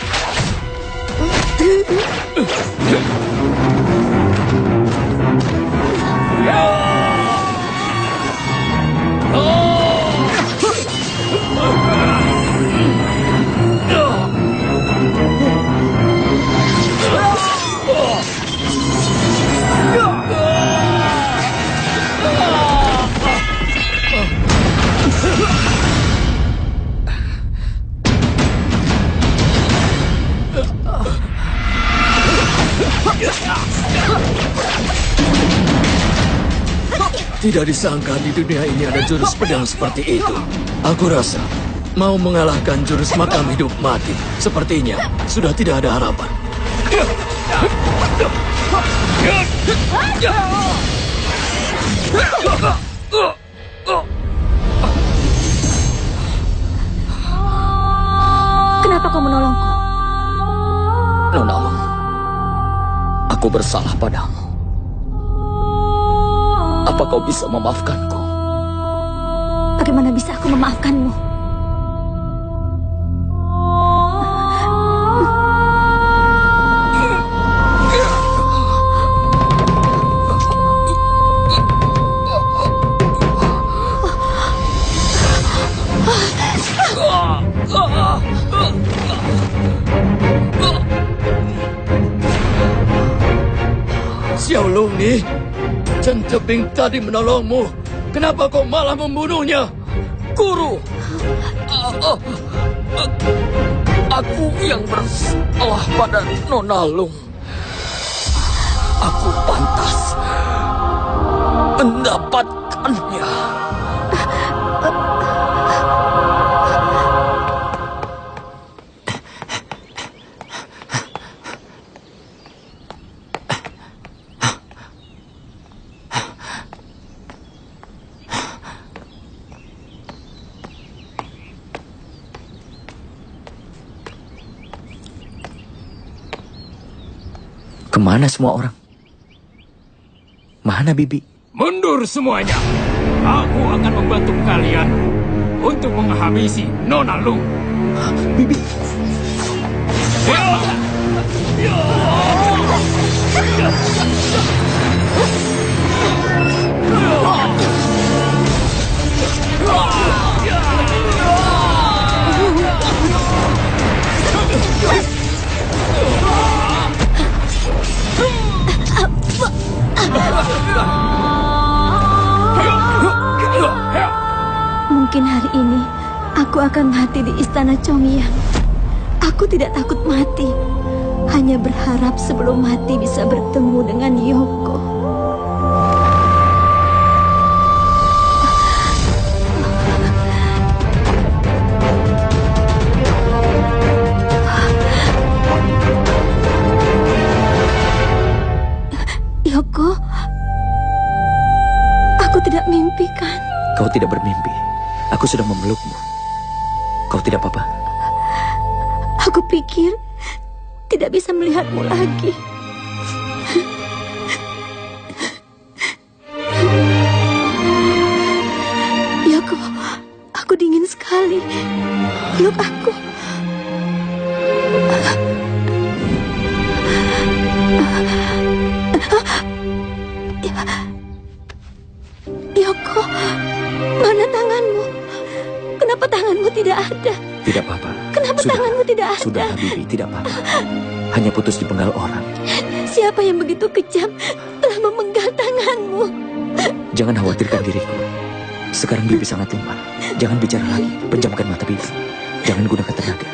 Tidak disangka di dunia ini ada jurus pedang seperti itu. Aku rasa mau mengalahkan jurus makam hidup mati sepertinya sudah tidak ada harapan. Kenapa kau menolongku? Nona Long, aku bersalah padamu. Apa kau bisa memaafkanku? Bagaimana bisa aku memaafkanmu? Xiao Long ni, Chen Tebing tadi menolongmu. Kenapa kau malah membunuhnya? Guru, aku yang bersalah pada Nona Long. Aku pantas mendapatkannya. Kemana semua orang? Mana Bibi? Mundur semuanya. Aku akan membantu kalian untuk menghabisi Nona Lung. Bibi. Mungkin hari ini aku akan mati di istana Chongyang. Aku tidak takut mati, hanya berharap sebelum mati bisa bertemu dengan Yoko. tidak bermimpi. Aku sudah memelukmu. Kau tidak apa-apa? Aku pikir tidak bisa melihatmu lagi. Yoko, aku dingin sekali. Peluk aku. Yoko, mana tanganmu? Kenapa tanganmu tidak ada? Tidak apa-apa. Kenapa tanganmu tidak ada? Sudah, Bibi, tidak apa-apa. Hanya putus dipenggal orang. Siapa yang begitu kejam telah memenggal tanganmu? Jangan khawatirkan diriku. Sekarang Bibi sangat lemah. Jangan bicara lagi. Pejamkan mata Bibi. Jangan gunakan tenaga.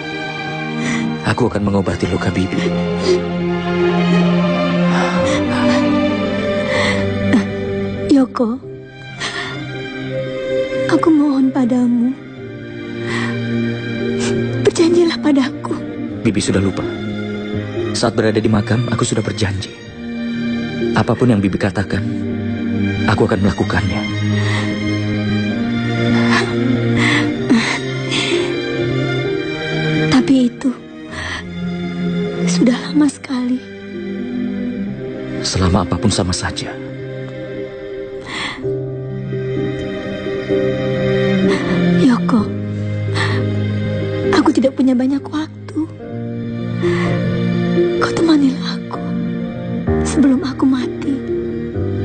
Aku akan mengobati luka Bibi. Yoko, aku mohon padamu. Berjanjilah padaku. Bibi sudah lupa. Saat berada di makam, aku sudah berjanji. Apapun yang Bibi katakan, aku akan melakukannya. Tapi itu sudah lama sekali. Selama apapun sama saja. Yoko, aku tidak punya banyak waktu. Kau temanilah aku. Sebelum aku mati,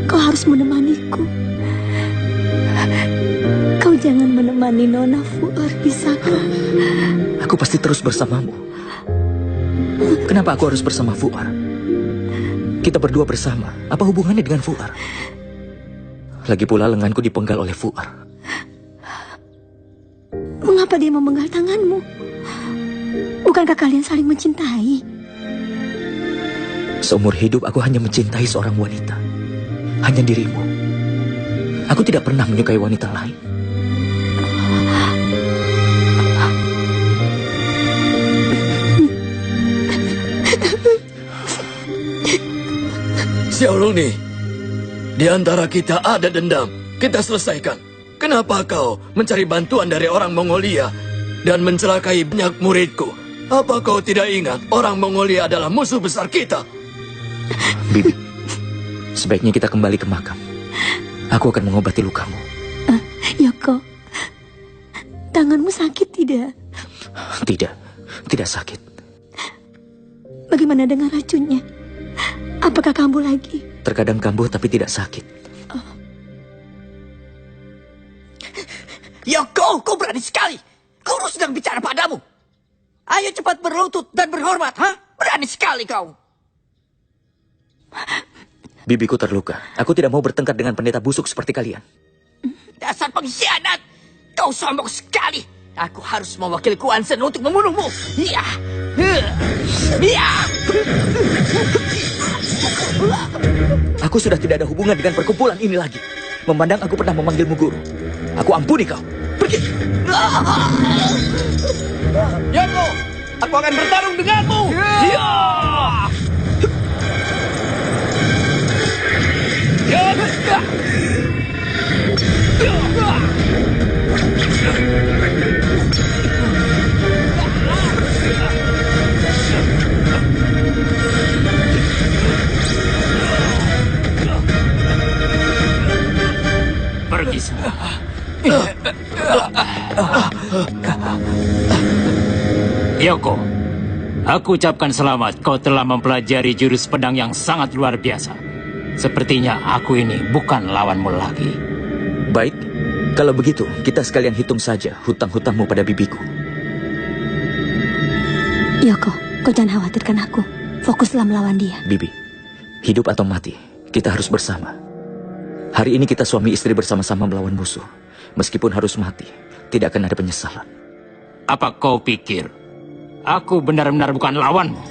kau harus menemaniku. Kau jangan menemani Nona Fuer, bisakah? Aku pasti terus bersamamu. Kenapa aku harus bersama Fuar? Kita berdua bersama. Apa hubungannya dengan Fuar? Lagi pula lenganku dipenggal oleh Fuar. Mengapa dia memenggal tanganmu? Bukankah kalian saling mencintai? Seumur hidup aku hanya mencintai seorang wanita. Hanya dirimu. Aku tidak pernah menyukai wanita lain. Xiaolongni, di antara kita ada dendam. Kita selesaikan. Kenapa kau mencari bantuan dari orang Mongolia dan mencelakai banyak muridku? Apa kau tidak ingat orang Mongolia adalah musuh besar kita? Bibi, sebaiknya kita kembali ke makam. Aku akan mengobati lukamu. Yoko, tanganmu sakit tidak? Tidak, tidak sakit. Bagaimana dengan racunnya? Apakah kambuh lagi? Terkadang kambuh tapi tidak sakit. Yoko, kau berani sekali. Guru sedang bicara padamu. Ayo cepat berlutut dan berhormat, ha? Berani sekali kau. Bibiku terluka. Aku tidak mau bertengkar dengan pendeta busuk seperti kalian. Dasar pengkhianat. Kau sombong sekali. Aku harus mewakili Kuan Sen untuk membunuhmu. Iya. Iya. Aku sudah tidak ada hubungan dengan perkumpulan ini lagi. Memandang aku pernah memanggilmu guru. Aku ampuni kau. Pergi. Yoko, aku akan bertarung denganmu. Iya. Pergi sana. Yoko, aku ucapkan selamat. Kau telah mempelajari jurus pedang yang sangat luar biasa. Sepertinya aku ini bukan lawanmu lagi. Baik, kalau begitu kita sekalian hitung saja hutang-hutangmu pada bibiku. Yoko, kau jangan khawatirkan aku. Fokuslah melawan dia. Bibi, hidup atau mati, kita harus bersama. Hari ini kita suami istri bersama-sama melawan musuh. Meskipun harus mati, tidak akan ada penyesalan. Apa kau pikir aku benar-benar bukan lawanmu?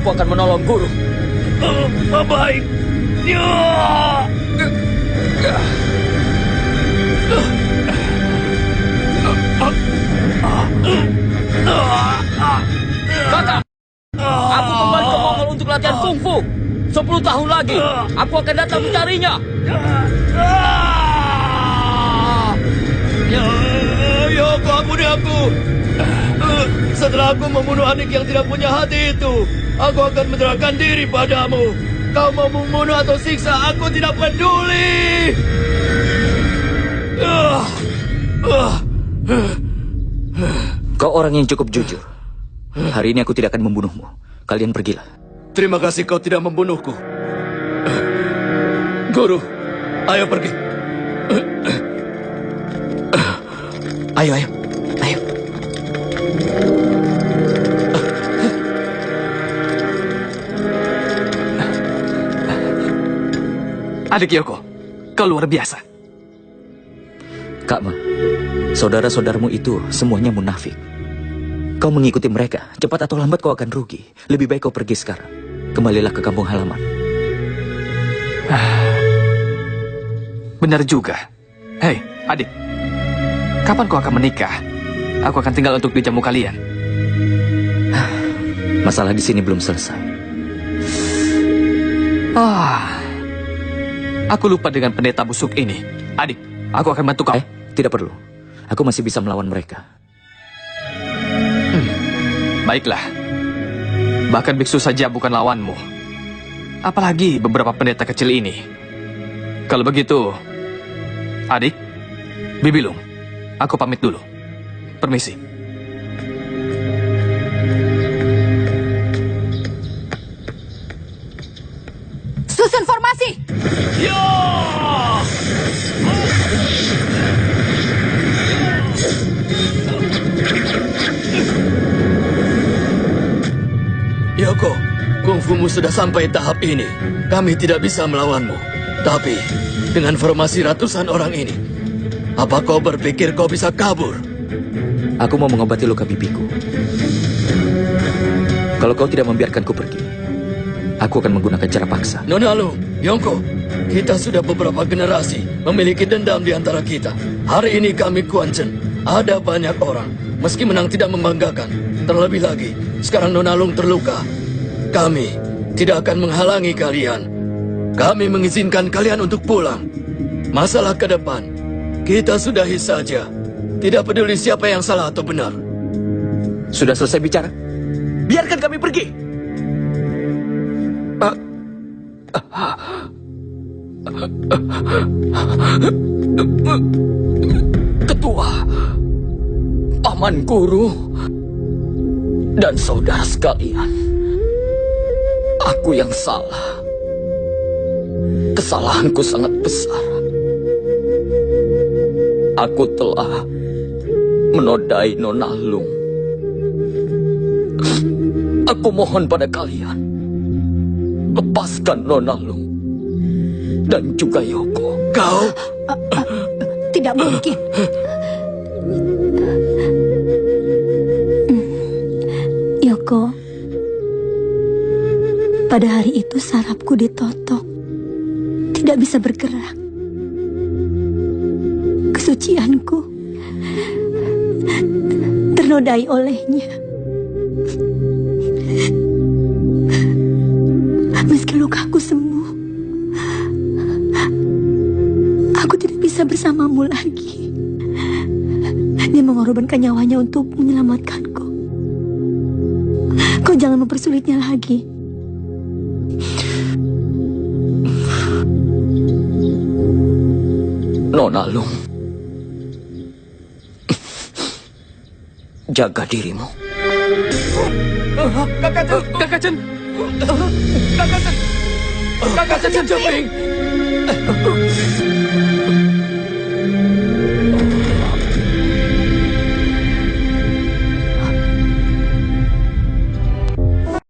aku akan menolong guru. Baik. Kakak, aku kembali ke Mongol untuk latihan kungfu. 10 tahun lagi, aku akan datang mencarinya. Yoko, ampuni aku. Setelah aku membunuh adik yang tidak punya hati itu, aku akan menyerahkan diri padamu. Kau mau membunuh atau siksa, aku tidak peduli. Kau orang yang cukup jujur. Hari ini aku tidak akan membunuhmu. Kalian pergilah. Terima kasih kau tidak membunuhku. Guru, ayo pergi. Ayo. Adik Yoko, kau luar biasa. Kak Ma, saudara-saudaramu itu semuanya munafik. Kau mengikuti mereka, cepat atau lambat kau akan rugi. Lebih baik kau pergi sekarang. Kembalilah ke kampung halaman. Benar juga. Hei, adik. Kapan kau akan menikah? Aku akan tinggal untuk dijamu kalian. Masalah di sini belum selesai. Aku lupa dengan pendeta busuk ini. Adik, aku akan bantu kau. Tidak perlu. Aku masih bisa melawan mereka. Baiklah. Bahkan biksu saja bukan lawanmu. Apalagi beberapa pendeta kecil ini. Kalau begitu, adik, Bibilung, aku pamit dulu. Permisi. Susun formasi! Yoko, kungfumu sudah sampai tahap ini. Kami tidak bisa melawanmu. Tapi, dengan formasi ratusan orang ini, apa kau berpikir kau bisa kabur? Aku mau mengobati luka bibiku. Kalau kau tidak membiarkanku pergi, aku akan menggunakan cara paksa. Nona Lu, Yongko, kita sudah beberapa generasi memiliki dendam di antara kita. Hari ini kami Quan Chen. Ada banyak orang, meski menang tidak membanggakan. Terlebih lagi, sekarang Nona Lung terluka. Kami tidak akan menghalangi kalian. Kami mengizinkan kalian untuk pulang. Masalah ke depan, kita sudahi saja. Tidak peduli siapa yang salah atau benar. Sudah selesai bicara? Biarkan kami pergi. Ketua, paman guru, dan saudara sekalian, aku yang salah. Kesalahanku sangat besar. Aku telah menodai Nona Lung. Aku mohon pada kalian, lepaskan Nona Lung dan juga Yoko. Kau? Tidak mungkin. Yoko, pada hari itu sarafku ditotok. Tidak bisa bergerak. Kesucianku ternodai olehnya. Meski lukaku sembuh, aku tidak bisa bersamamu lagi. Dia mengorbankan nyawanya untuk menyelamatkanku. Kau jangan mempersulitnya lagi. Nona Lung, jaga dirimu. Kakak Chen. Kakak Chen Ceping.